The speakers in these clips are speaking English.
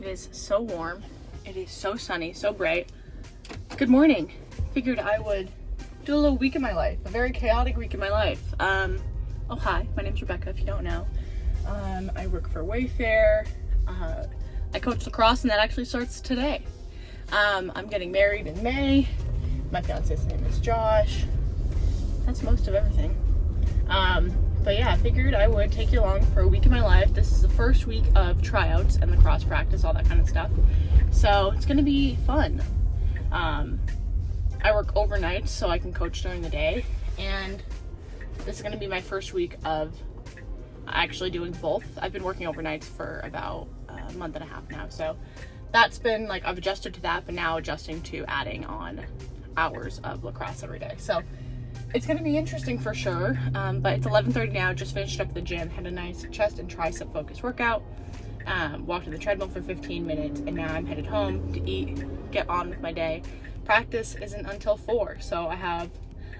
It is so warm. It is so sunny, so bright. Good morning. Figured I would do a little week in my life, a very chaotic week in my life. Oh hi, my name's Rebecca if you don't know. I work for Wayfair. I coach lacrosse and that actually starts today. I'm getting married in May. My fiance's name is Josh. That's most of everything. But yeah, I figured I would take you along for a week in my life. This is the first week of tryouts and lacrosse practice, all that kind of stuff. So it's gonna be fun. I work overnight so I can coach during the day, and this is gonna be my first week of actually doing both. I've been working overnights for about a month and a half now, so that's been like, I've adjusted to that, but now adjusting to adding on hours of lacrosse every day. So it's gonna be interesting for sure, but it's 11:30 now, just finished up the gym, had a nice chest and tricep focus workout, walked to the treadmill for 15 minutes, and now I'm headed home to eat, get on with my day. Practice isn't until 4, so I have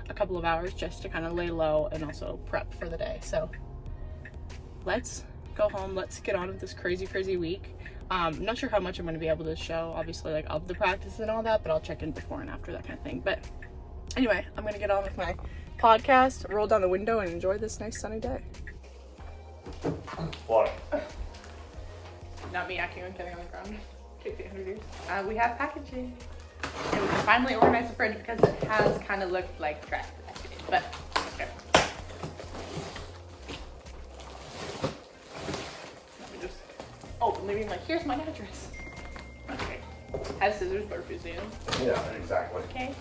a couple of hours just to kind of lay low and also prep for the day. So let's go home, let's get on with this crazy week. I'm not sure how much I'm going to be able to show, obviously, like of the practice and all that, but I'll check in before and after, that kind of thing. But anyway, I'm going to get on with my podcast, roll down the window, and enjoy this nice sunny day. What? Not me acting like getting on the ground. Take the interview. We have packaging. And we can finally organize the fridge because it has kind of looked like trash the past few days, but okay. Let me just, maybe like, here's my address. Okay. Has scissors but refuses to use them. Yeah, exactly. Okay.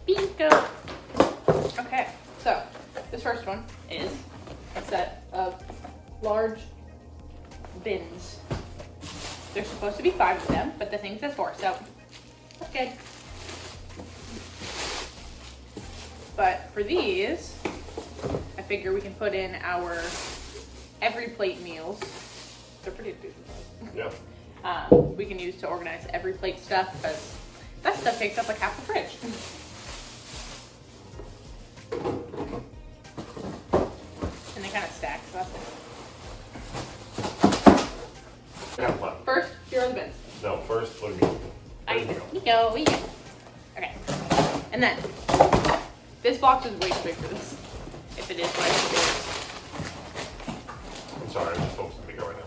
Bingo. Okay, so this first one is a set of large bins. There's supposed to be 5 of them, but the thing says 4, so that's good. But for these, I figure we can put in our every plate meals. They're pretty decent. Yeah. We can use to organize every plate stuff, because that stuff takes up like half the fridge. And they kind of stack, so that's good. Have fun. First, here are the bins. No, first, look at me. We go. Okay. And then, this box is way too big for this. If it is what I think it is. I'm sorry, I'm just focusing on me right now.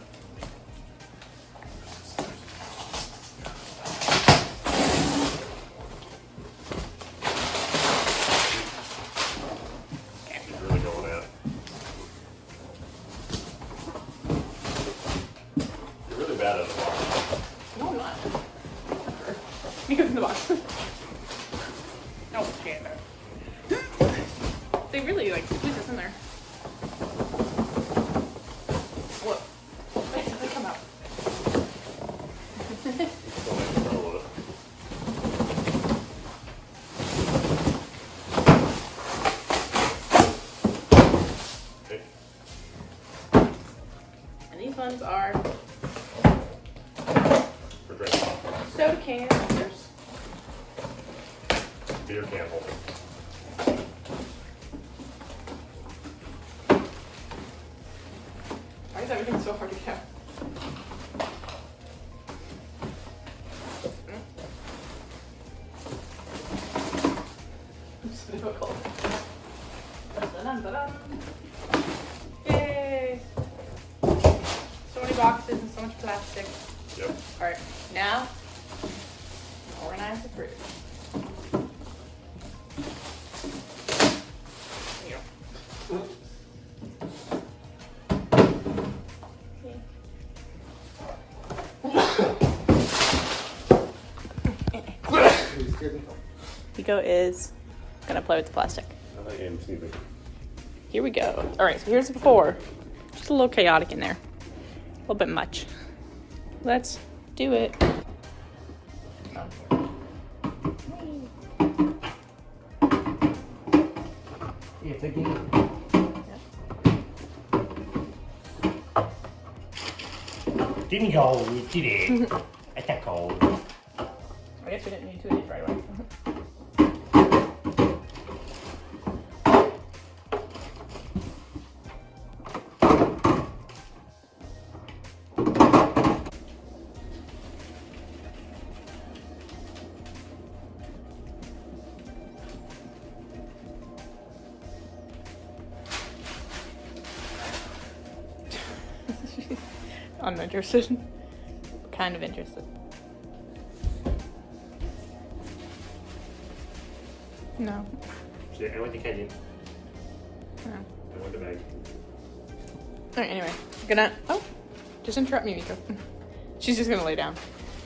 Okay. She's really going at it. You're really bad at the box. No, I'm not. Because in the box. Oh, shit. They really like squeeze this in there. Whoa. Wait till they come out. Don't make me throw with it. Okay. And these ones are For drinking. soda cans. There's Beer can holder. why is everything so hard to get out? It's so difficult. Dun-dun-dun-dun. Yay! So many boxes and so much plastic. Yep. Alright, now organize the fridge. There you go. Nico is gonna play with the plastic. I am sneezing. Here we go. Alright, so here's the before. Just a little chaotic in there. A little bit much. Let's do it. It's a game. Didn't go, we did it. Attack. I guess we didn't need 2 of these right away. Uninterested. Kind of interested. No. I went to Kenyon. No. I went to bed. Alright, anyway. Just interrupt me, Miko. She's just gonna lay down.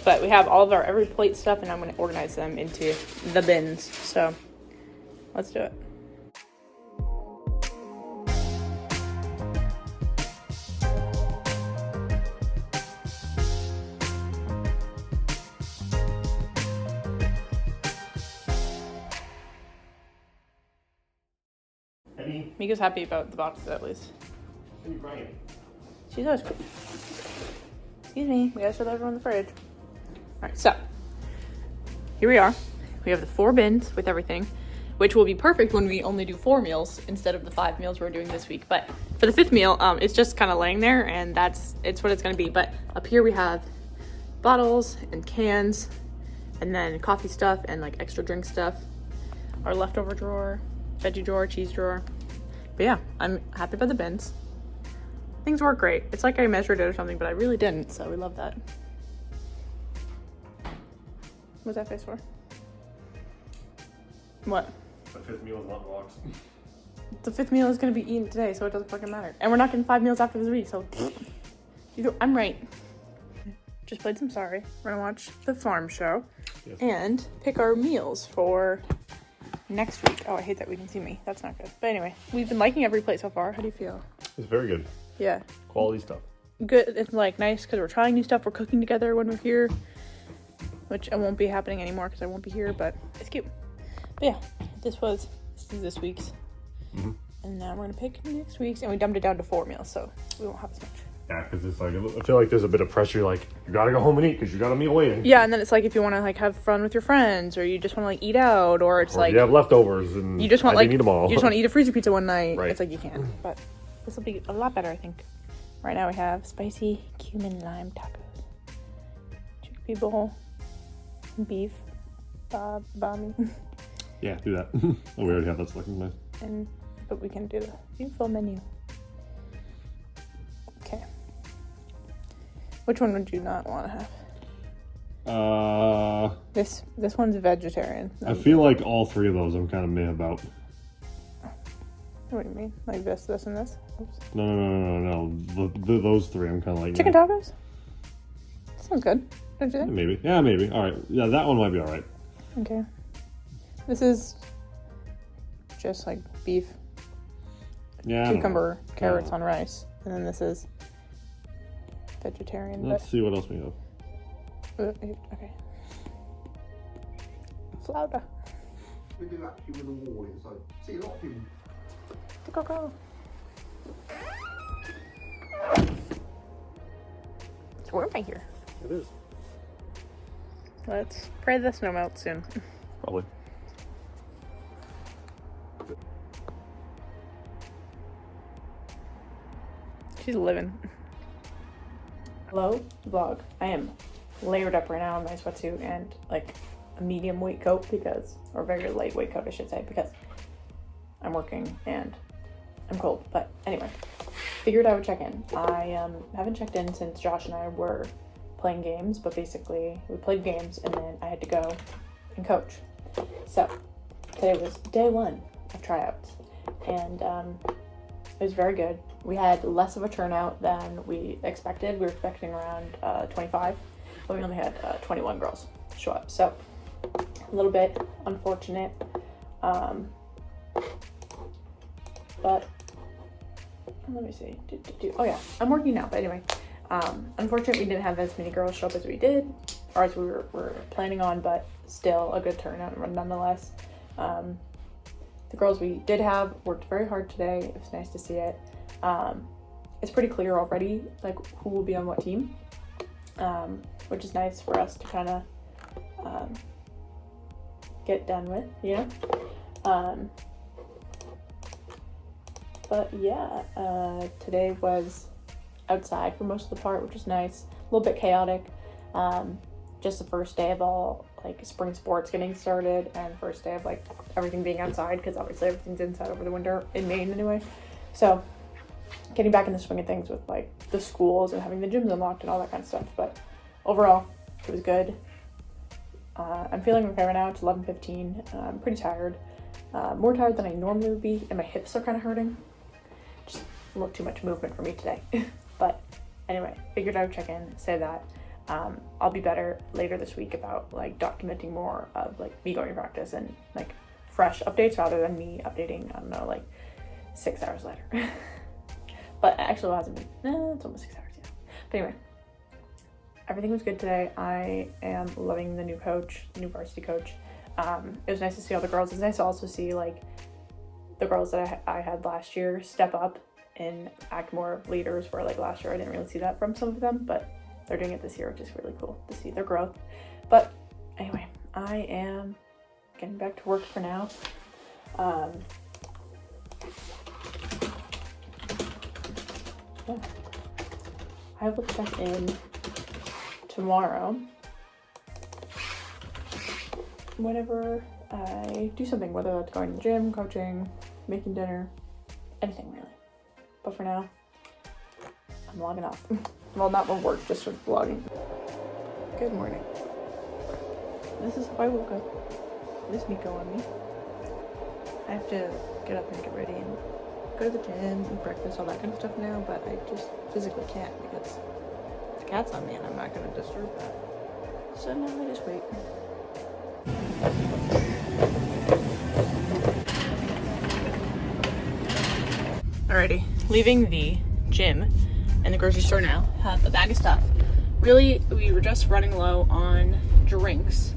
But we have all of our every plate stuff, and I'm gonna organize them into the bins. So, let's do it. Miko's happy about the boxes, at least. What are you crying? She's always cool. Excuse me, we gotta show everyone the fridge. Alright, so here we are. We have the 4 bins with everything, which will be perfect when we only do 4 meals instead of the 5 meals we're doing this week. But for the 5th meal, it's just kind of laying there, and it's what it's gonna be. But up here we have bottles and cans, and then coffee stuff and like extra drink stuff. Our leftover drawer, veggie drawer, cheese drawer. But yeah, I'm happy about the bins. Things work great. It's like I measured it or something, but I really didn't, so we love that. What's that face for? What? The 5th meal is not box. The 5th meal is gonna be eaten today, so it doesn't fucking matter. And we're not getting 5 meals after this week, so I'm right. Just played some Sorry. We're gonna watch the farm show and pick our meals for next week. Oh, I hate that we can see me. That's not good. But anyway, we've been liking every plate so far. How do you feel? It's very good. Yeah. Quality stuff. Good. It's like nice because we're trying new stuff. We're cooking together when we're here, which it won't be happening anymore because I won't be here, but it's cute. But yeah, this is this week's. Mm-hmm. And now we're gonna pick next week's, and we dumbed it down to 4 meals, so we won't have as much. Yeah, because it's like, I feel like there's a bit of pressure, like, you gotta go home and eat because you got a meal waiting. Yeah, and then it's like if you want to like have fun with your friends, or you just want to like eat out, or it's like you have leftovers and you just want I didn't eat them all. you just want to eat a freezer pizza one night. Right. It's like you can, but this will be a lot better, I think. Right now we have spicy cumin lime tacos, chickpea bowl, beef, bami, Yeah, do that. Oh, we already have that selected. but we can do the beautiful menu. Okay. Which one would you not want to have? This one's vegetarian. I feel like all 3 of those I'm kind of meh about. What do you mean? Like this, and this? Oops. No. Those 3 I'm kind of like... Chicken tacos? Sounds good. Don't you think? Maybe. Yeah, maybe. All right. Yeah, that one might be all right. Okay. This is just like beef, cucumber, carrots on rice. And then this is vegetarian. Let's see what else we have. Okay. Flounder. We do actually with a wall inside. See a lot of people. Go. So where am I here? It is. Let's pray the snow melts soon. Probably. She's living. Hello, vlog. I am layered up right now in my sweatsuit and like a medium weight coat or very lightweight coat I should say, because I'm working and I'm cold. But anyway, figured I would check in. I haven't checked in since Josh and I were playing games, but basically we played games and then I had to go and coach. So today was day 1 of tryouts, and it was very good. We had less of a turnout than we expected. We were expecting around 25, but we only had 21 girls show up. So a little bit unfortunate, but let me see. Oh yeah, I'm working now, but anyway. Unfortunately, we didn't have as many girls show up as we did, or as we were planning on, but still a good turnout nonetheless. The girls we did have worked very hard today. It was nice to see it. It's pretty clear already, like who will be on what team, which is nice for us to kind of get done with, you know? But yeah, today was outside for most of the part, which was nice. A little bit chaotic. Just the first day of all like spring sports getting started, and first day of like everything being outside, because obviously everything's inside over the winter in Maine anyway. So getting back in the swing of things with like the schools and having the gyms unlocked and all that kind of stuff. But overall, it was good. I'm feeling okay right now. It's 11:15. I'm pretty tired. More tired than I normally would be, and my hips are kind of hurting. Just a little too much movement for me today. But anyway, figured I would check in, say that. I'll be better later this week about like documenting more of like me going to practice and like fresh updates rather than me updating, I don't know, like 6 hours later. But actually it hasn't been, it's almost 6 hours, yeah. But anyway, everything was good today. I am loving the new coach, the new varsity coach. It was nice to see all the girls. It's nice to also see like the girls that I had last year step up and act more leaders, where like last year I didn't really see that from some of them, but they're doing it this year, which is really cool to see their growth. But anyway, I am getting back to work for now. Yeah. I will check in tomorrow whenever I do something, whether that's going to the gym, coaching, making dinner, anything really. But for now, I'm logging off. Well, not my work, just for vlogging. Good morning. This is how I woke up. This Miko on me. I have to get up and get ready and go to the gym and breakfast, all that kind of stuff now, but I just physically can't because the cat's on me and I'm not going to disturb that. So now I just wait. Alrighty, leaving the gym and the grocery store now. Have a bag of stuff. Really, we were just running low on drinks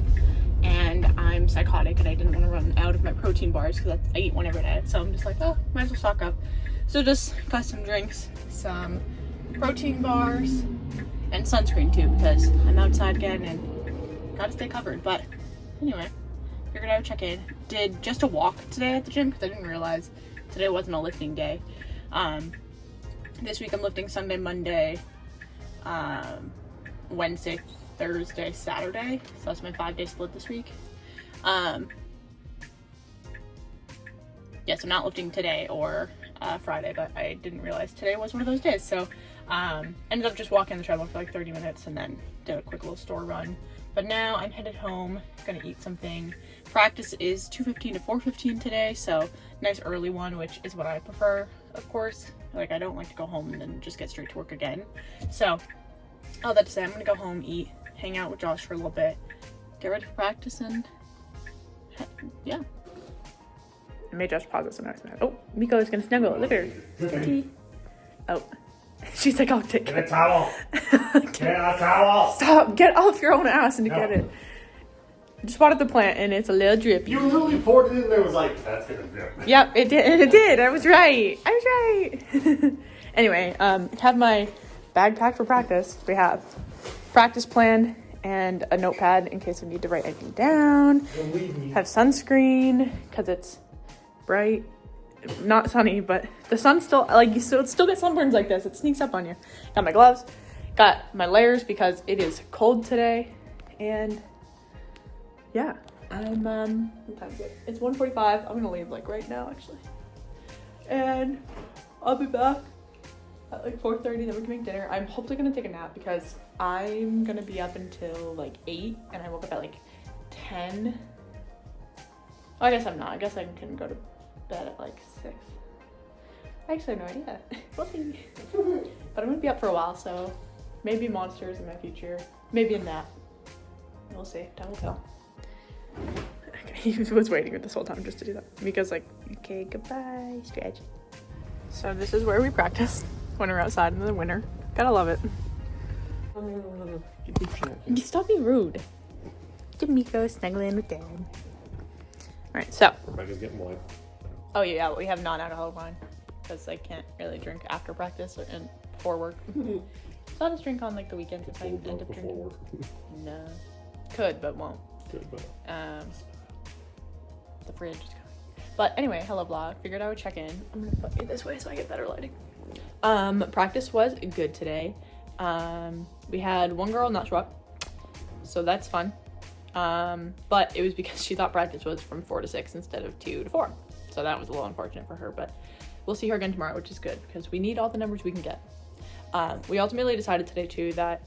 and I'm psychotic and I didn't want to run out of my protein bars because I eat one every day. So I'm just like, oh, might as well stock up. So just got some drinks, some protein bars, and sunscreen too because I'm outside again and gotta stay covered. But anyway, figured I would check in. Did just a walk today at the gym because I didn't realize today wasn't a lifting day. This week I'm lifting Sunday, Monday, Wednesday, Thursday, Saturday. So that's my 5-day split this week. Yeah, so not lifting today or Friday, but I didn't realize today was one of those days. So ended up just walking the treadmill for like 30 minutes and then did a quick little store run. But now I'm headed home, gonna eat something. Practice is 2:15 to 4:15 today, so nice early one, which is what I prefer, of course. Like, I don't like to go home and then just get straight to work again. So, all that to say, I'm gonna go home, eat, hang out with Josh for a little bit, get ready for practice, and yeah. I made Josh pause it so now it's mad. Oh, Miko is gonna snuggle. Look at her. Oh. She's like, I'll take it. Get a towel. Get a towel. Stop. Get off your own ass and get it. Just watered the plant and it's a little drippy. You really poured it in there. Was like, that's gonna drip. Yep, it did. It did. I was right. Anyway, have my bag packed for practice. We have practice plan and a notepad in case I need to write anything down. Have sunscreen because it's bright. Not sunny, but the sun's still, like, you still get sunburns like this. It sneaks up on you. Got my gloves, got my layers because it is cold today, and yeah, I'm, what time is it? It's 1:45. I'm gonna leave, like, right now, actually. And I'll be back at, like, 4:30, then we can make dinner. I'm hopefully gonna take a nap because I'm gonna be up until, like, 8, and I woke up at, like, 10. Oh, I guess I'm not. I guess I can go to bed at like 6. I actually have no idea. We'll see. But I'm gonna be up for a while, so maybe monsters in my future, maybe a nap. We'll see. Time will tell. Okay, he was waiting this whole time just to do that. Mika's like, okay, goodbye, stretch. So this is where we practice when we're outside in the winter. Gotta love it. You stop being rude. Look at Miko snuggling with Dad. Alright, so. Rebecca's getting wet. Oh yeah, we have non-alcoholic wine because I can't really drink after practice and before work. So I'll just drink on like the weekends if I end up drinking. No, could but won't. Good, but the fridge is coming. But anyway, hello vlog. Figured I would check in. I'm gonna put it this way so I get better lighting. Practice was good today. We had one girl not show up, so that's fun. But it was because she thought practice was from 4 to 6 instead of 2 to 4. So that was a little unfortunate for her, but we'll see her again tomorrow, which is good because we need all the numbers we can get. We ultimately decided today too that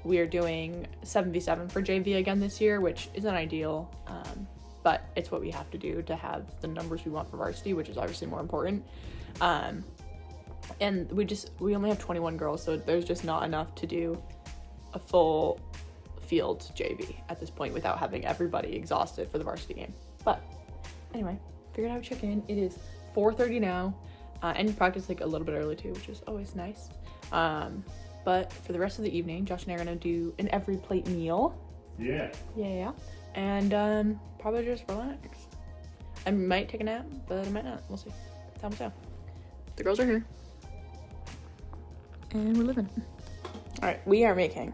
we are doing 7v7 for JV again this year, which isn't ideal, but it's what we have to do to have the numbers we want for varsity, which is obviously more important. And we only have 21 girls, so there's just not enough to do a full field JV at this point without having everybody exhausted for the varsity game. But anyway, figured I would check in. It is 4:30 now, and practice like a little bit early too, which is always nice. But for the rest of the evening, Josh and I are gonna do an every plate meal. Yeah. Yeah. And probably just relax. I might take a nap, but I might not. We'll see. Time will tell. The girls are here. And we're living. Alright, we are making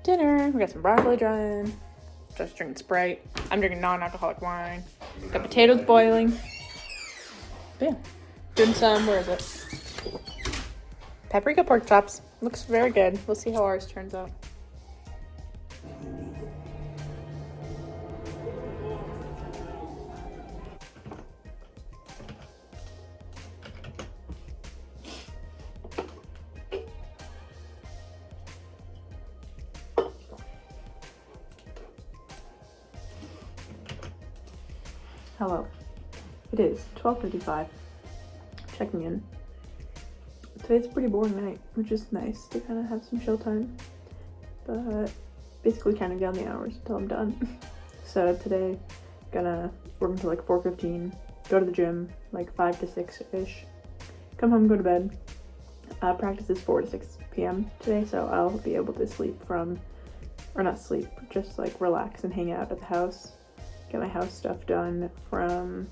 dinner. We got some broccoli drying. Just drinking Sprite. I'm drinking non-alcoholic wine. Got potatoes boiling. But yeah. Doing some, where is it? Paprika pork chops. Looks very good. We'll see how ours turns out. Hello. It is 12:55. Checking in. Today's a pretty boring night, which is nice to kind of have some chill time. But basically counting down the hours until I'm done. So today, gonna work until like 4:15, go to the gym like 5 to 6-ish, come home, go to bed. Practice is 4 to 6 p.m. today, so I'll be able to sleep from, or not sleep, just like relax and hang out at the house. Get my house stuff done from,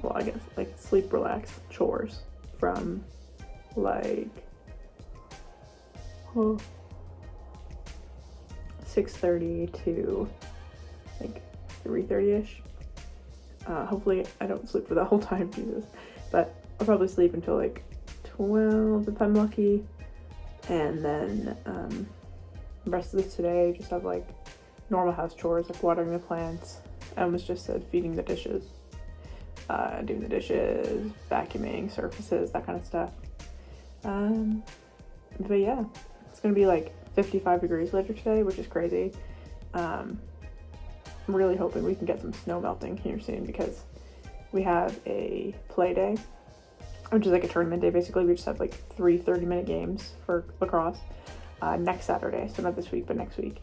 well, I guess like sleep, relax, chores from like 6:30 to like 3:30-ish. Hopefully I don't sleep for the whole time, Jesus, but I'll probably sleep until like 12 if I'm lucky, and then the rest of this today just have like normal house chores like watering the plants. I almost just said feeding the dishes, doing the dishes, vacuuming surfaces, that kind of stuff. But yeah, it's gonna be like 55 degrees later today, which is crazy. I'm really hoping we can get some snow melting here soon because we have a play day, which is like a tournament day basically. We just have like 3 30-minute games for lacrosse next Saturday, so not this week but next week,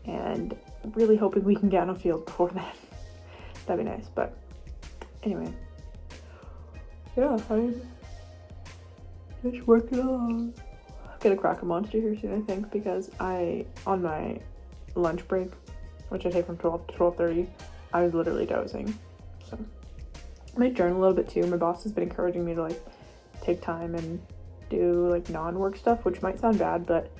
and I'm really hoping we can get on a field before then. That'd be nice. But anyway, yeah, I'm just working on. I'm gonna crack a monster here soon, I think, because on my lunch break, which I take from 12 to 12:30, I was literally dozing. So I might journal a little bit too. My boss has been encouraging me to like take time and do like non-work stuff, which might sound bad, but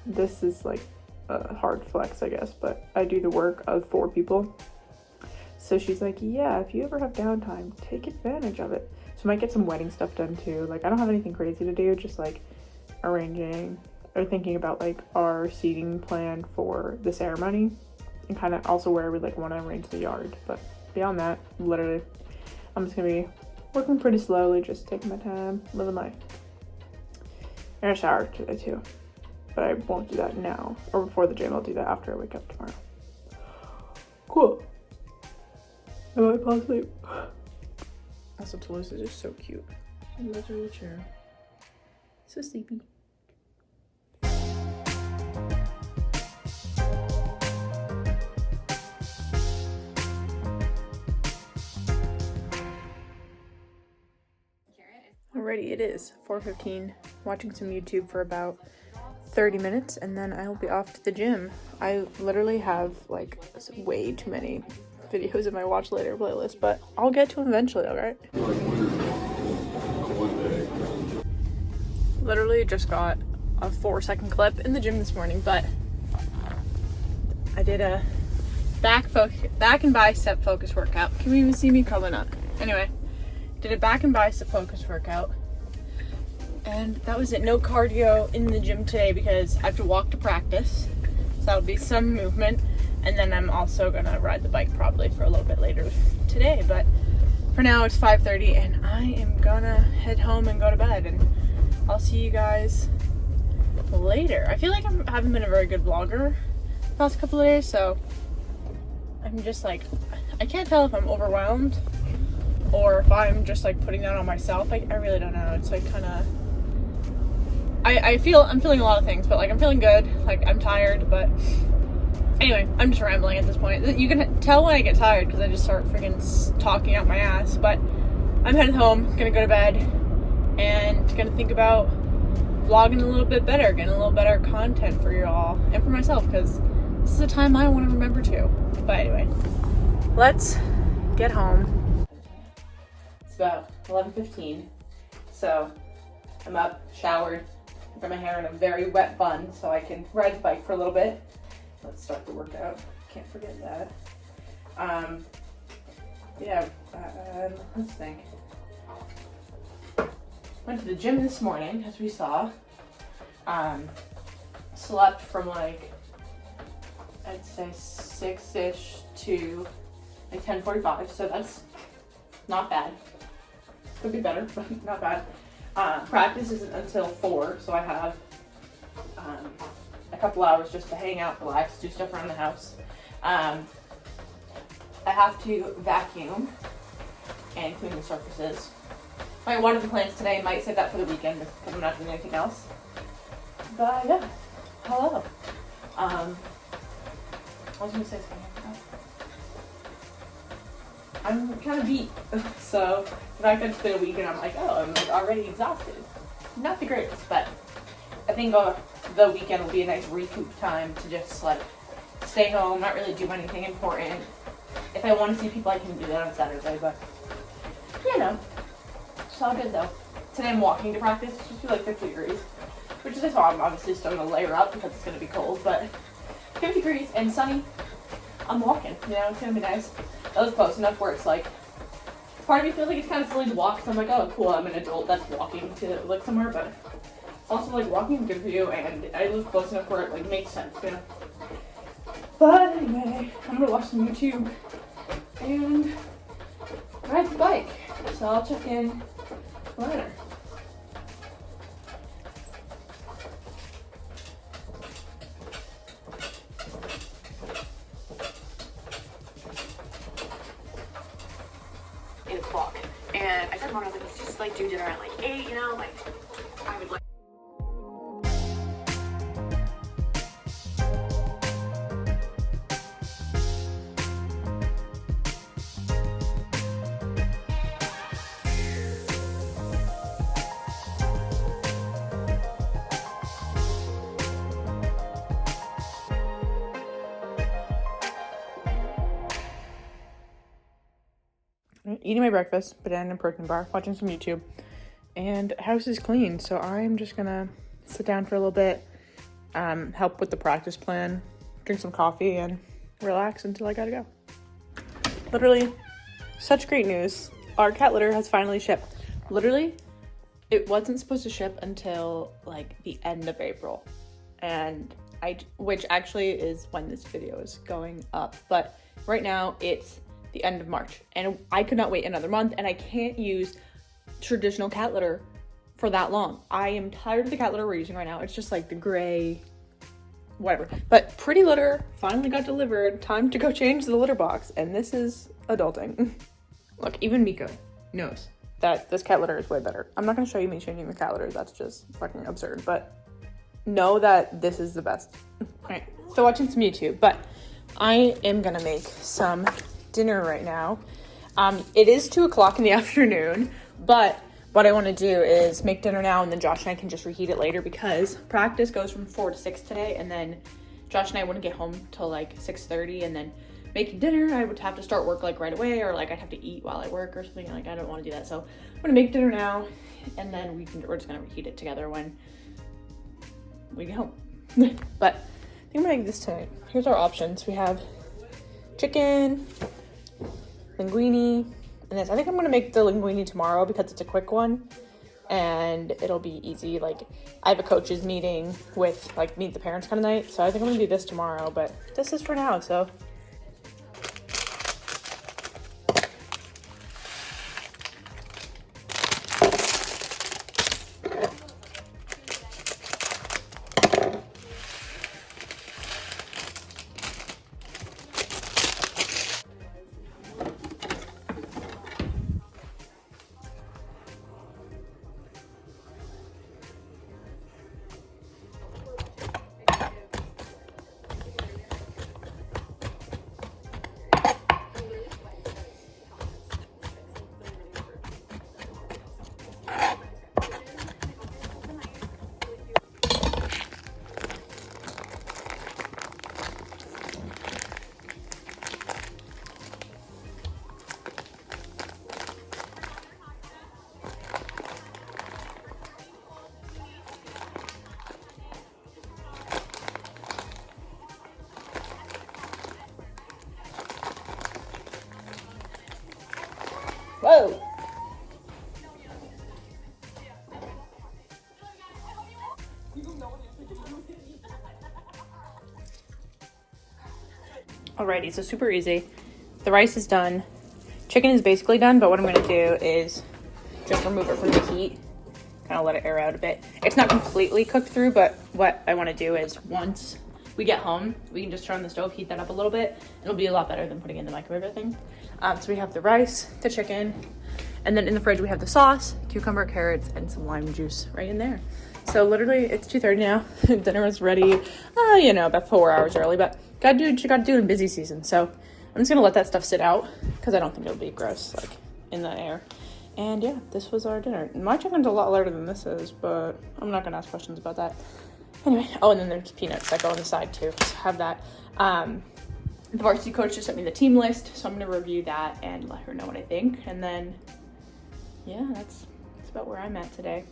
this is like a hard flex, I guess. But I do the work of 4 people. So she's like, yeah, if you ever have downtime, take advantage of it. So I might get some wedding stuff done too. Like, I don't have anything crazy to do, just like arranging or thinking about like our seating plan for the ceremony and kind of also where we like want to arrange the yard. But beyond that, literally, I'm just gonna be working pretty slowly, just taking my time, living life. I'm gonna shower today too, but I won't do that now or before the gym. I'll do that after I wake up tomorrow. Cool. I might fall asleep. Also, Toulouse is just so cute. I love her little chair. So sleepy. Alrighty, it is 4:15. Watching some YouTube for about 30 minutes, and then I will be off to the gym. I literally have like way too many videos in my watch later playlist, but I'll get to them eventually, alright? Literally just got a 4-second clip in the gym this morning, but I did a back and bicep focus workout. Can you even see me? Probably not. Anyway, did a back and bicep focus workout, and that was it. No cardio in the gym today because I have to walk to practice, so that'll be some movement. And then I'm also gonna ride the bike probably for a little bit later today. But for now it's 5:30 and I am gonna head home and go to bed, and I'll see you guys later. I feel like I haven't been a very good vlogger the past couple of days, so I'm just like, I can't tell if I'm overwhelmed or if I'm just like putting that on myself. I really don't know. It's like kind of, I'm feeling a lot of things, but like I'm feeling good. Like I'm tired, but anyway, I'm just rambling at this point. You can tell when I get tired because I just start freaking talking out my ass. But I'm headed home, gonna go to bed, and gonna think about vlogging a little bit better, getting a little better content for you all and for myself, because this is a time I want to remember too. But anyway, let's get home. It's about 11:15, so I'm up, showered, got my hair in a very wet bun so I can ride the bike for a little bit. Let's start the workout. Can't forget that. Let's think. Went to the gym this morning, as we saw. Slept from like, I'd say 6-ish to like 10:45, so that's not bad. Could be better, but not bad. Practice isn't until 4, so I have a couple hours just to hang out, relax, do stuff around the house. I have to vacuum and clean the surfaces. My water the plants today, might save that for the weekend because I'm not doing anything else. But yeah, hello. I was gonna say something. I'm kind of beat, so the fact that it's been a week and I'm like, oh, I'm like already exhausted. Not the greatest, but I think the weekend will be a nice recoup time to just like stay home, not really do anything important. If I want to see people, I can do that on Saturday, but you know, it's all good though. Today I'm walking to practice. It's supposed to be like 50 degrees, which is why I'm obviously still gonna layer up because it's gonna be cold, but 50 degrees and sunny. I'm walking, you know, it's gonna be nice. That was close enough where it's like, part of me feels like it's kind of silly to walk, so I'm like, oh cool, I'm an adult that's walking to like somewhere, but it's also like walking is good for you, and I live close enough where it like makes sense, you know. But anyway, I'm gonna watch some YouTube and ride the bike, so I'll check in later. And I said to Mom, I was like, let's just like do dinner at like 8, you know, like I would like. Eating my breakfast, banana and protein bar, watching some YouTube, and house is clean, so I'm just gonna sit down for a little bit, help with the practice plan, drink some coffee, and relax until I gotta go. Literally, such great news. Our cat litter has finally shipped. Literally, it wasn't supposed to ship until like the end of April, and which actually is when this video is going up, but right now it's the end of March, and I could not wait another month, and I can't use traditional cat litter for that long. I am tired of the cat litter we're using right now. It's just like the gray, whatever. But pretty litter finally got delivered. Time to go change the litter box, and this is adulting. Look, even Miko knows that this cat litter is way better. I'm not gonna show you me changing the cat litter. That's just fucking absurd, but know that this is the best. All right, so watching some YouTube, but I am gonna make some dinner right now. It is 2 o'clock in the afternoon, but what I want to do is make dinner now, and then Josh and I can just reheat it later because practice goes from 4 to 6 today, and then Josh and I wouldn't get home till like 6:30, and then making dinner I would have to start work like right away, or like I'd have to eat while I work or something. Like I don't want to do that, so I'm gonna make dinner now, and then we're just gonna reheat it together when we get home. But I think I'm gonna make this tonight. Here's our options. We have chicken, linguine, and this. I think I'm gonna make the linguine tomorrow because it's a quick one and it'll be easy. Like I have a coaches meeting with like meet the parents kind of night, so I think I'm gonna do this tomorrow, but this is for now. So Whoa! Alrighty, so super easy. The rice is done. Chicken is basically done, but what I'm gonna do is just remove it from the heat. Kind of let it air out a bit. It's not completely cooked through, but what I wanna do is once we get home, we can just turn on the stove, heat that up a little bit. It'll be a lot better than putting it in the microwave, I think. So we have the rice, the chicken, and then in the fridge we have the sauce, cucumber, carrots, and some lime juice right in there. So literally it's 2:30 now. Dinner is ready, you know, about 4 hours early, but gotta do what you gotta do in busy season. So I'm just gonna let that stuff sit out because I don't think it'll be gross, like in the air. And yeah, this was our dinner. My chicken's a lot lighter than this is, but I'm not gonna ask questions about that. Anyway, oh, and then there's peanuts that go on the side too. So have that. The varsity coach just sent me the team list, so I'm gonna review that and let her know what I think. And then, yeah, that's about where I'm at today.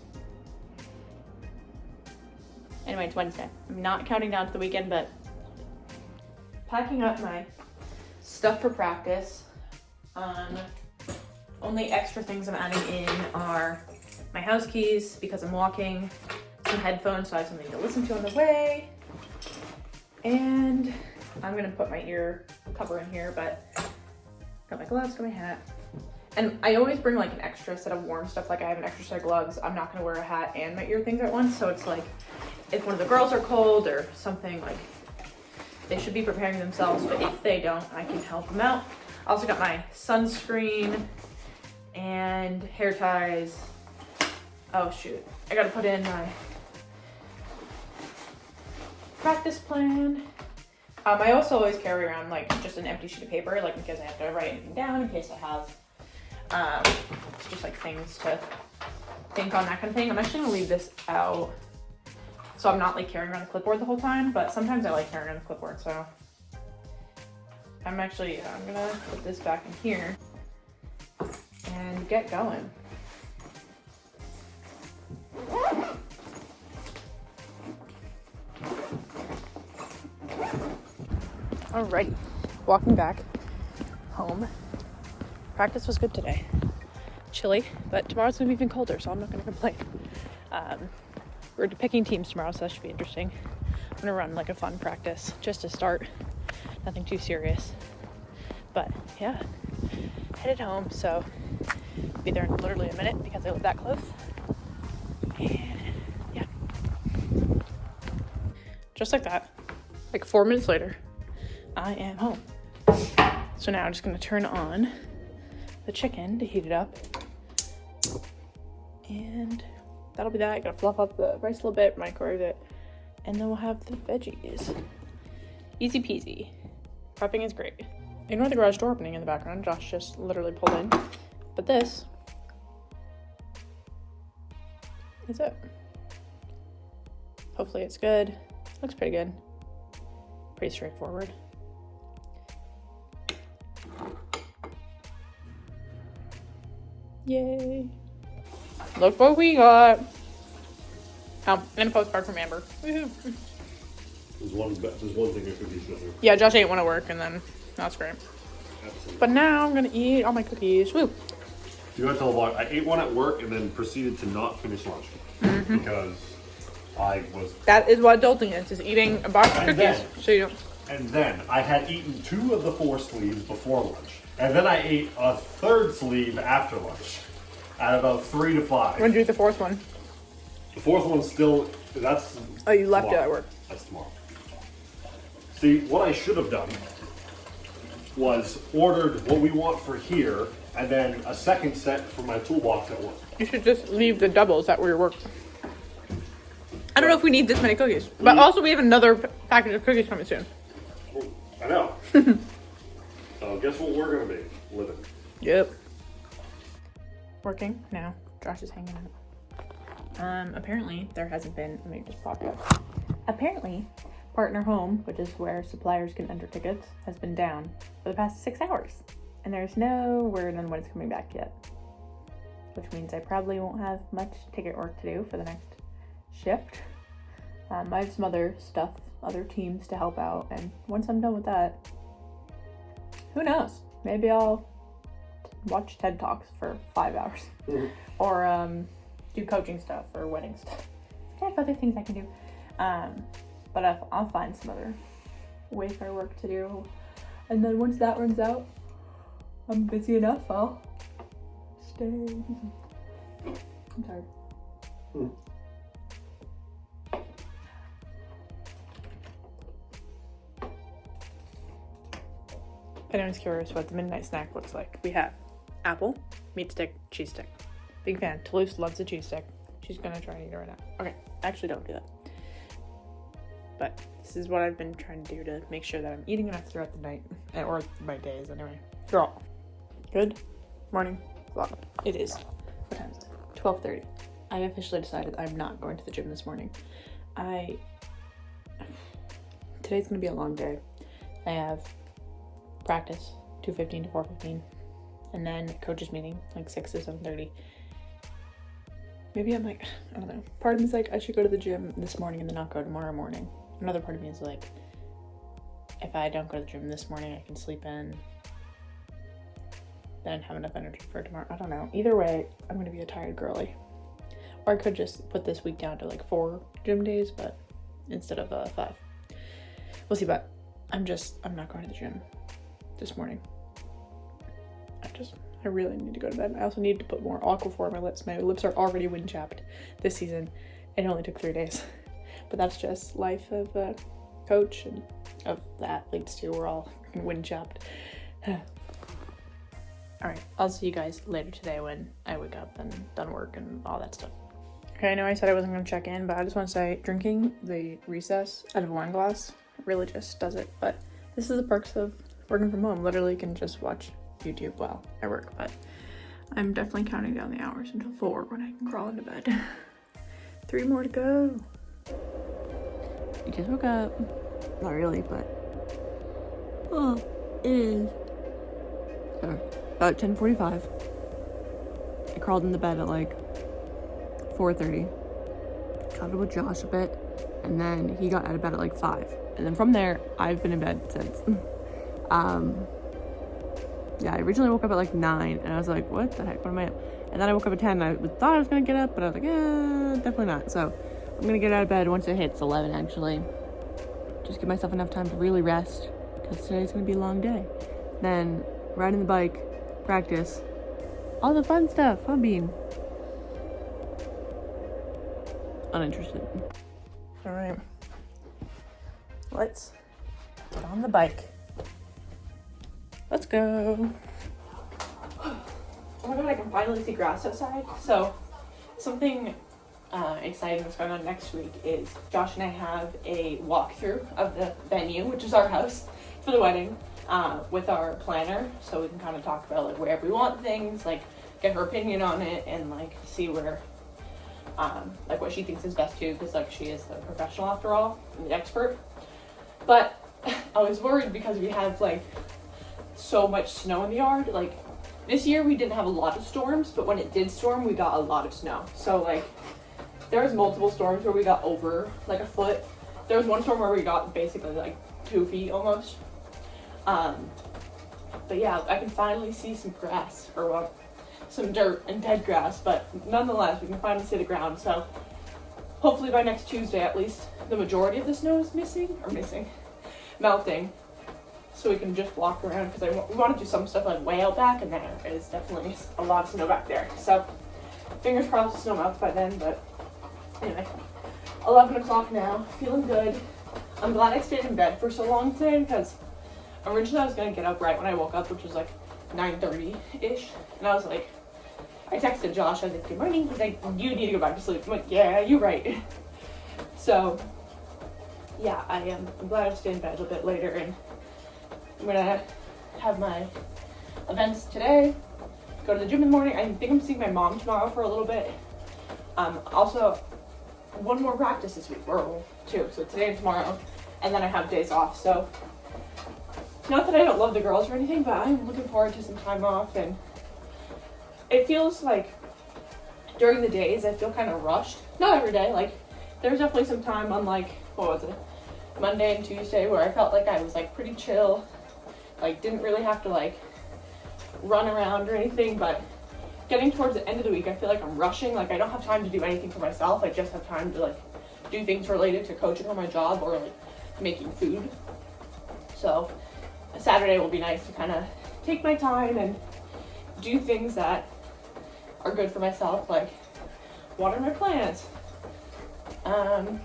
Anyway, it's Wednesday. I'm not counting down to the weekend, but packing up my stuff for practice. Only extra things I'm adding in are my house keys because I'm walking, some headphones so I have something to listen to on the way, and I'm gonna put my ear cover in here, but got my gloves, got my hat. And I always bring like an extra set of warm stuff, like I have an extra set of gloves. I'm not gonna wear a hat and my ear things at once, so it's like if one of the girls are cold or something, like they should be preparing themselves, but if they don't, I can help them out. I also got my sunscreen and hair ties. Oh shoot, I gotta put in my practice plan. I also always carry around like just an empty sheet of paper, like in case I have to write anything down, in case I have just like things to think on, that kind of thing. I'm actually gonna leave this out so I'm not like carrying around a clipboard the whole time, but sometimes I like carrying around a clipboard, so I'm gonna put this back in here and get going. Alrighty, walking back home. Practice was good today. Chilly, but tomorrow's gonna be even colder, so I'm not gonna complain. We're picking teams tomorrow, so that should be interesting. I'm gonna run like a fun practice just to start. Nothing too serious. But yeah, headed home, so be there in literally a minute because I live that close. And yeah. Just like that, like 4 minutes later, I am home. So now I'm just gonna turn on the chicken to heat it up. And that'll be that. I gotta fluff up the rice a little bit, microwave it, and then we'll have the veggies. Easy peasy. Prepping is great. Ignore the garage door opening in the background. Josh just literally pulled in. But this is it. Hopefully it's good. Looks pretty good. Pretty straightforward. Yay. Look what we got. Oh, and a postcard from Amber. Woohoo. There's one thing I could be sure. Yeah, Josh ate one at work, and then that's great. Absolutely. But now I'm gonna eat all my cookies. Woo! You gotta tell the vlog, I ate one at work and then proceeded to not finish lunch because I was. That is what adulting is eating a box of And cookies. then- So you don't. And then I had eaten 2 of the 4 sleeves before lunch. And then I ate a 3rd sleeve after lunch at about 3 to 5. When did you eat the 4th one? The 4th one's still, that's Oh, you left it tomorrow. at work. That's tomorrow. See, what I should have done was ordered what we want for here and then a second set for my toolbox at work. You should just leave the doubles at where you work. I don't know if we need this many cookies, but also we have another package of cookies coming soon. I know. So guess what we're gonna be living. Yep. Working now. Josh is hanging out. Apparently there hasn't been, let me just pop it up. Apparently, Partner Home, which is where suppliers can enter tickets, has been down for the past 6 hours. And there's no word on when it's coming back yet. Which means I probably won't have much ticket work to do for the next shift. I have some other stuff, other teams to help out, and once I'm done with that, who knows? Maybe I'll watch TED Talks for 5 hours. Or do coaching stuff or wedding stuff. I have other things I can do. But I'll find some other Wayfair work to do. And then once that runs out, I'm busy enough, I'll stay busy. I'm tired. If anyone's curious what the midnight snack looks like, we have apple, meat stick, cheese stick. Big fan. Toulouse loves the cheese stick. She's gonna try and eat it right now. Okay, actually don't do that. But this is what I've been trying to do to make sure that I'm eating enough throughout the night, or my days anyway. Girl, good morning vlog. It is, what time is it? 12:30. I officially decided I'm not going to the gym this morning. Today's gonna be a long day. I have practice 2:15 to 4:15, and then coach's meeting like 6 to 7:30. Maybe I'm like, I don't know. Part of me is like, I should go to the gym this morning and then not go tomorrow morning. Another part of me is like, if I don't go to the gym this morning, I can sleep in, then have enough energy for tomorrow. I don't know. Either way, I'm gonna be a tired girly. Or I could just put this week down to like 4 gym days, but instead of 5. We'll see, but I'm not going to the gym this morning. I really need to go to bed. I also need to put more Aquaphor on my lips. My lips are already wind chapped this season. It only took 3 days. But that's just life of a coach and of the athletes too. We're all wind chapped. Alright, I'll see you guys later today when I wake up and done work and all that stuff. Okay, I know I said I wasn't going to check in, but I just want to say drinking the recess out of a wine glass really just does it. But this is the perks of working from home. Literally can just watch YouTube while I work, but I'm definitely counting down the hours until 4 when I can crawl into bed. 3 more to go. I just woke up. Not really, but it is about 10:45. I crawled into bed at like 4:30. Chatted with Josh a bit, and then he got out of bed at like 5. And then from there, I've been in bed since. Yeah, I originally woke up at like 9, and I was like, what the heck, what am I at? And then I woke up at 10, and I thought I was gonna get up, but I was like, definitely not. So I'm gonna get out of bed once it hits 11, actually. Just give myself enough time to really rest, because today's gonna be a long day. Then riding the bike, practice, all the fun stuff, hobbying. Uninterested. All right, let's get on the bike. Let's go. Oh my god, I can finally see grass outside. So something exciting that's going on next week is Josh and I have a walkthrough of the venue, which is our house for the wedding, with our planner, so we can kind of talk about like where we want things, like get her opinion on it, and like see where like what she thinks is best too, because like she is the professional after all, and the expert. But I was worried because we have like so much snow in the yard. Like this year we didn't have a lot of storms, but when it did storm, we got a lot of snow. So like there was multiple storms where we got over like a foot. There was one storm where we got basically like 2 feet almost. But yeah, I can finally see some grass, or well, some dirt and dead grass, but nonetheless we can finally see the ground. So hopefully by next Tuesday at least the majority of the snow is melting, so we can just walk around, because we want to do some stuff like way out back, and there is definitely a lot of snow back there. So fingers crossed the snow melts by then. But anyway, 11 o'clock now, feeling good. I'm glad I stayed in bed for so long today, because originally I was going to get up right when I woke up, which was like 9:30-ish, and I was like, I texted Josh, I was like, good morning. He's like, you need to go back to sleep. I'm like, yeah, you're right. So yeah, I'm glad I stayed in bed a bit later, and I'm gonna have my events today, go to the gym in the morning. I think I'm seeing my mom tomorrow for a little bit. Also, one more practice this week, or 2, so today and tomorrow, and then I have days off. So not that I don't love the girls or anything, but I'm looking forward to some time off. And it feels like during the days I feel kind of rushed. Not every day, like there's definitely some time on like, what was it, Monday and Tuesday, where I felt like I was like pretty chill, like didn't really have to like run around or anything, but getting towards the end of the week, I feel like I'm rushing. Like, I don't have time to do anything for myself. I just have time to, like, do things related to coaching on my job or, like, making food. So a Saturday will be nice to kind of take my time and do things that are good for myself, like water my plants. I'm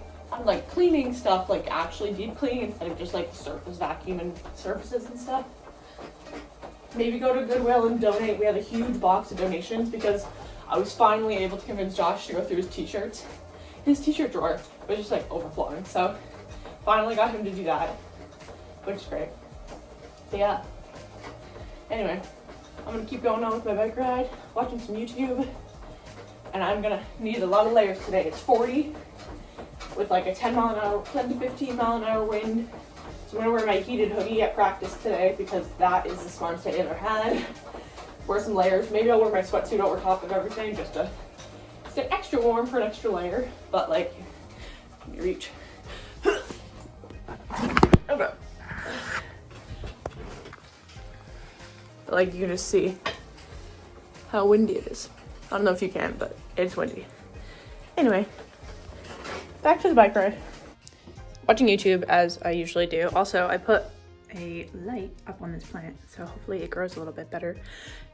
like cleaning stuff, like actually deep cleaning instead of just like surface vacuum and surfaces and stuff. Maybe go to Goodwill and donate. We have a huge box of donations because I was finally able to convince Josh to go through his t-shirts. His t-shirt drawer was just like overflowing, so finally got him to do that, which is great. But yeah, anyway, I'm gonna keep going on with my bike ride, watching some YouTube, and I'm gonna need a lot of layers today. It's 40 with like a 10 to 15 mile an hour wind. So I'm gonna wear my heated hoodie at practice today because that is the smartest I ever had. Wear some layers. Maybe I'll wear my sweatsuit over top of everything just to stay extra warm for an extra layer. But like, let me reach. Okay. Like, you can just see how windy it is. I don't know if you can, but it's windy. Anyway, back to the bike ride. Watching YouTube as I usually do. Also, I put a light up on this plant, so hopefully it grows a little bit better.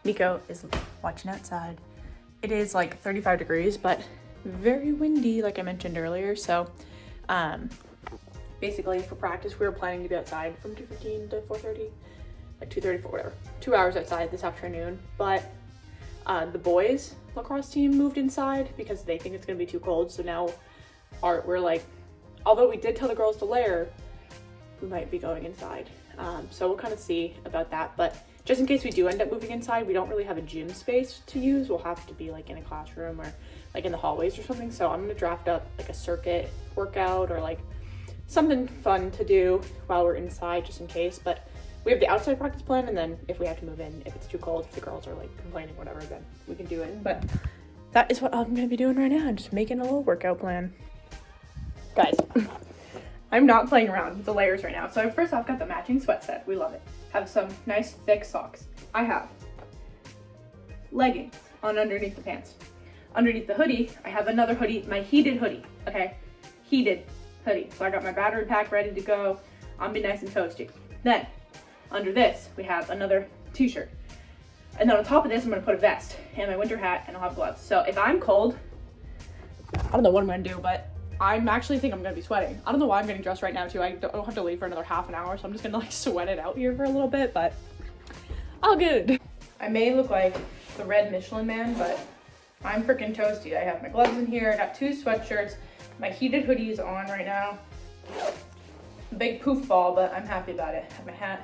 Nico is watching outside. It is like 35 degrees, but very windy, like I mentioned earlier. So basically for practice, we were planning to be outside from 2:15 to 4:30, like 2:34, whatever. 2 hours outside this afternoon, but the boys lacrosse team moved inside because they think it's gonna be too cold. So now we're like, although we did tell the girls to layer, we might be going inside. So we'll kind of see about that. But just in case we do end up moving inside, we don't really have a gym space to use. We'll have to be like in a classroom or like in the hallways or something. So I'm gonna draft up like a circuit workout or like something fun to do while we're inside just in case. But we have the outside practice plan, and then if we have to move in, if it's too cold, if the girls are like complaining, whatever, then we can do it. But that is what I'm gonna be doing right now. I'm just making a little workout plan. Guys, I'm not playing around with the layers right now. So first off, got the matching sweat set. We love it. Have some nice thick socks. I have leggings on underneath the pants. Underneath the hoodie, I have another hoodie, my heated hoodie, okay? Heated hoodie. So I got my battery pack ready to go. I'm be nice and toasty. Then, under this, we have another t-shirt. And then on top of this, I'm gonna put a vest and my winter hat, and I'll have gloves. So if I'm cold, I don't know what I'm gonna do, but I'm actually think I'm gonna be sweating. I don't know why I'm getting dressed right now too. I don't have to leave for another half an hour, so I'm just gonna like sweat it out here for a little bit, but all good. I may look like the red Michelin man, but I'm freaking toasty. I have my gloves in here. I got 2 sweatshirts. My heated hoodie is on right now. Big poof ball, but I'm happy about it. I have my hat.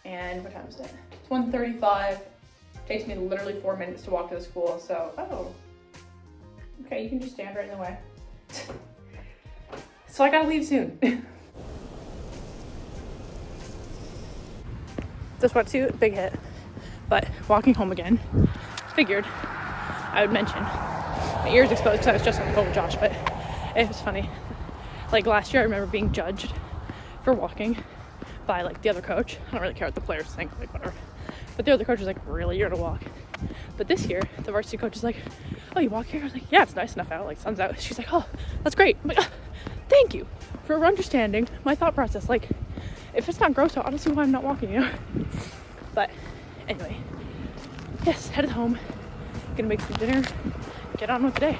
And what time is it? It's 1:35. Takes me literally 4 minutes to walk to the school, so, oh. Okay, you can just stand right in the way. So I gotta leave soon. The sweatsuit, big hit. But walking home again, figured I would mention. My ears exposed because I was just on the phone with Josh, but it was funny. Like last year, I remember being judged for walking by like the other coach. I don't really care what the players think, like whatever. But the other coach was like, really, you're gonna walk? But this year, the varsity coach is like, oh, you walk here? I was like, yeah, it's nice enough out, like sun's out. She's like, oh, that's great. I'm like, oh, thank you for understanding my thought process. Like, if it's not gross out, I don't see why I'm not walking, you know? But anyway, yes, headed home. Gonna make some dinner, get on with the day.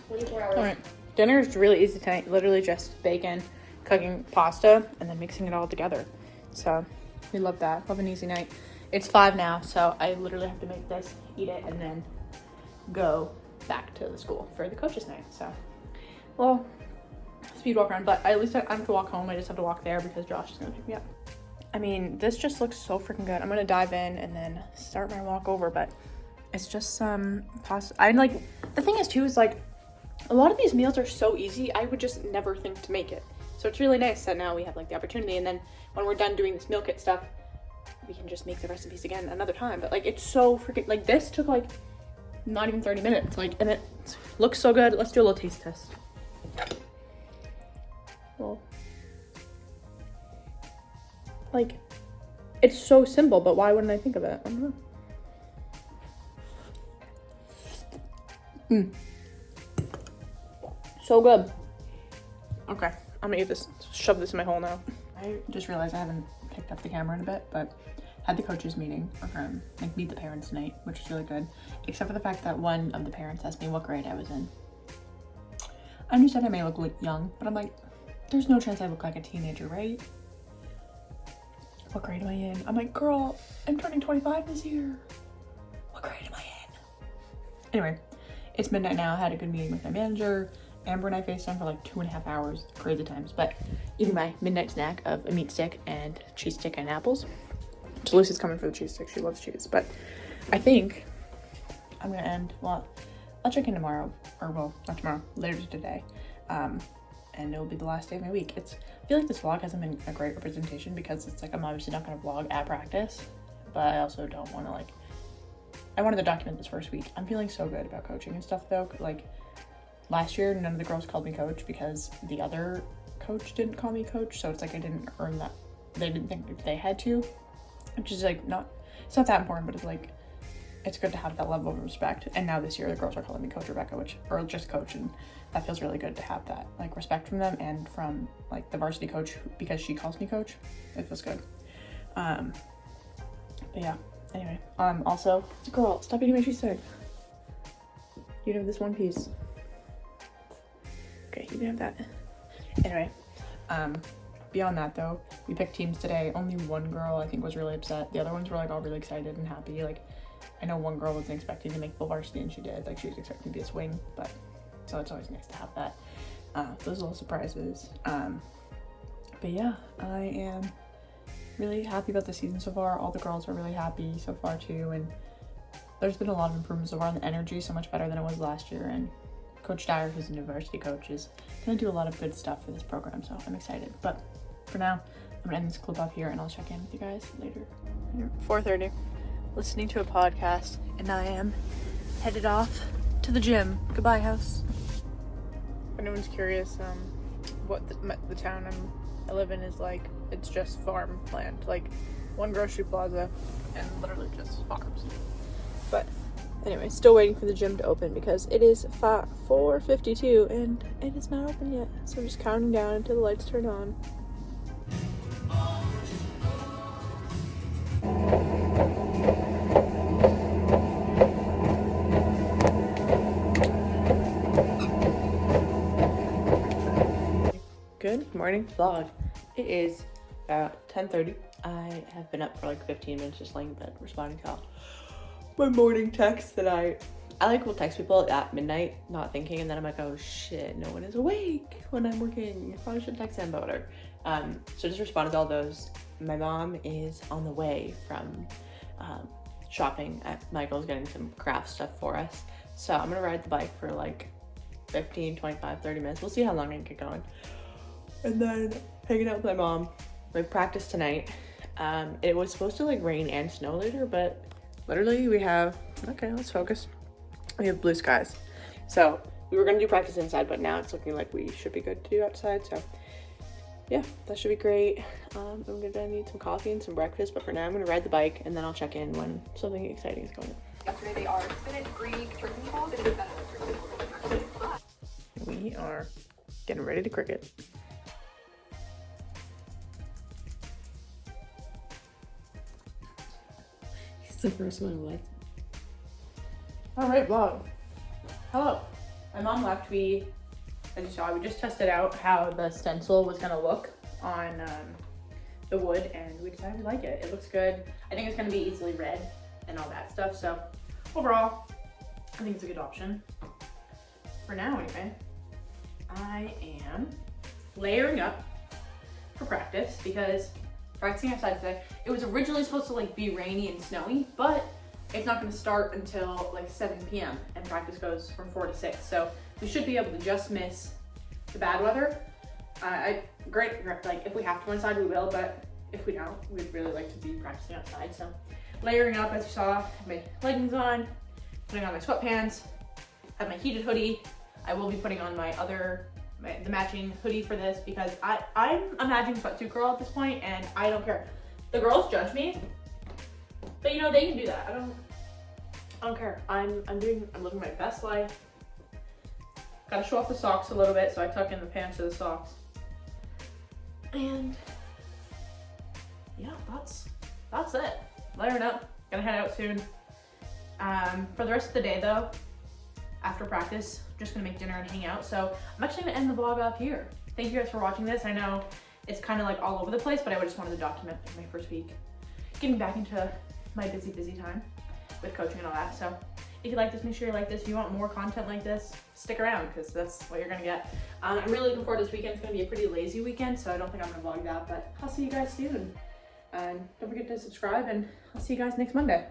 24 hours. All right, dinner is really easy tonight. Literally just bacon, cooking pasta, and then mixing it all together. So we love that. Love an easy night. It's 5 now, so I literally have to make this, eat it, and then go back to the school for the coach's night. So, well, speed walk around, but at least I don't have to walk home. I just have to walk there because Josh is gonna pick me up. I mean, this just looks so freaking good. I'm gonna dive in and then start my walk over, but it's just some pasta. I'm like, the thing is too, is like, a lot of these meals are so easy, I would just never think to make it. So it's really nice that now we have like the opportunity, and then when we're done doing this meal kit stuff, we can just make the recipes again another time. But like, it's so freaking, like this took like not even 30 minutes, like, and it looks so good. Let's do a little taste test. Well, like, It's so simple, but why wouldn't I think of it? I don't know. So good. Okay, I'm gonna eat this. Shove this in my hole now. I just realized I haven't picked up the camera in a bit, but had the coaches meeting, or like meet the parents tonight, which is really good. Except for the fact that one of the parents asked me what grade I was in. I understand I may look young, but I'm like, there's no chance I look like a teenager, right? What grade am I in? I'm like, girl, I'm turning 25 this year. What grade am I in? Anyway, it's midnight now. I had a good meeting with my manager. Amber and I FaceTimed for like 2.5 hours, crazy times, but eating my midnight snack of a meat stick and cheese stick and apples. So Lucy's coming for the cheese stick. She loves cheese, but I think I'm gonna end, well, I'll check in tomorrow, or well, not tomorrow, later today. And it'll be the last day of my week. I feel like this vlog hasn't been a great representation because it's like, I'm obviously not gonna vlog at practice, but I also don't wanna like, I wanted to document this first week. I'm feeling so good about coaching and stuff though. Like last year, none of the girls called me coach because the other coach didn't call me coach. So it's like, I didn't earn that. They didn't think they had to, which is like it's not that important, but it's like, it's good to have that level of respect. And now this year the girls are calling me Coach Rebecca, or just coach, and that feels really good to have that like respect from them and from like the varsity coach because she calls me coach. It feels good. But yeah, anyway, also, girl, stop eating my cheese stick. You can have this one piece. Okay, you can have that. Anyway, beyond that though, we picked teams today. Only one girl I think was really upset. The other ones were like all really excited and happy. Like, I know one girl wasn't expecting to make full varsity and she did. Like, she was expecting to be a swing, but so it's always nice to have that. Those little surprises. But yeah, I am really happy about the season so far. All the girls are really happy so far too, and there's been a lot of improvement so far. The energy so much better than it was last year, and Coach Dyer, who's a new varsity coach, is gonna do a lot of good stuff for this program, so I'm excited. But for now, I'm gonna end this clip off here and I'll check in with you guys later. 4:30, listening to a podcast, and I am headed off to the gym. Goodbye, house. If anyone's curious, what the town I live in is like, it's just farmland, like one grocery plaza and literally just farms. But anyway, still waiting for the gym to open because it is 4:52 and it is not open yet. So I'm just counting down until the lights turn on. Good morning vlog. It is about 10:30. I have been up for like 15 minutes just laying in bed responding to all my morning texts that I like will text people at midnight not thinking, and then I'm like, oh shit, no one is awake when I'm working. I probably should text them, but whatever. So just responded to all those. My mom is on the way from shopping at Michael's getting some craft stuff for us. So I'm gonna ride the bike for like 15, 25, 30 minutes. We'll see how long I can get going. And then hanging out with my mom. We have practice tonight. It was supposed to like rain and snow later, but literally we have, okay, let's focus. We have blue skies. So we were gonna do practice inside, but now it's looking like we should be good to do outside. So yeah, that should be great. I'm gonna need some coffee and some breakfast, but for now I'm gonna ride the bike and then I'll check in when something exciting is going on. Yesterday they are spinach, Greek, turkey meatballs. It is better than turkey meatballs. We are getting ready to cricket. It's the first one of like. All right, vlog. Hello. My mom left. As you saw, we just tested out how the stencil was gonna look on the wood, and we decided we like it. It looks good. I think it's gonna be easily read and all that stuff. So overall, I think it's a good option. For now, anyway, I am layering up for practice because practicing outside today. It was originally supposed to like be rainy and snowy, but it's not going to start until like 7 p.m. and practice goes from 4 to 6. So we should be able to just miss the bad weather. Great, like if we have to go inside, we will, but if we don't, we'd really like to be practicing outside. So layering up, as you saw, have my leggings on, putting on my sweatpants, have my heated hoodie. I will be putting on the matching hoodie for this because I'm a matching sweatsuit girl at this point, and I don't care. The girls judge me, but you know, they can do that. I don't care. I'm living my best life. Gotta show off the socks a little bit, so I tuck in the pants to the socks. And yeah, that's it. Layering up, gonna head out soon. For the rest of the day though, after practice, just gonna make dinner and hang out. So I'm actually gonna end the vlog off here. Thank you guys for watching this. I know it's kind of like all over the place, but I just wanted to document my first week, getting back into my busy time with coaching and all that. So if you like this, make sure you like this. If you want more content like this, stick around because that's what you're gonna get. I'm really looking forward to this weekend. It's gonna be a pretty lazy weekend, so I don't think I'm gonna vlog that, but I'll see you guys soon. And don't forget to subscribe, and I'll see you guys next Monday.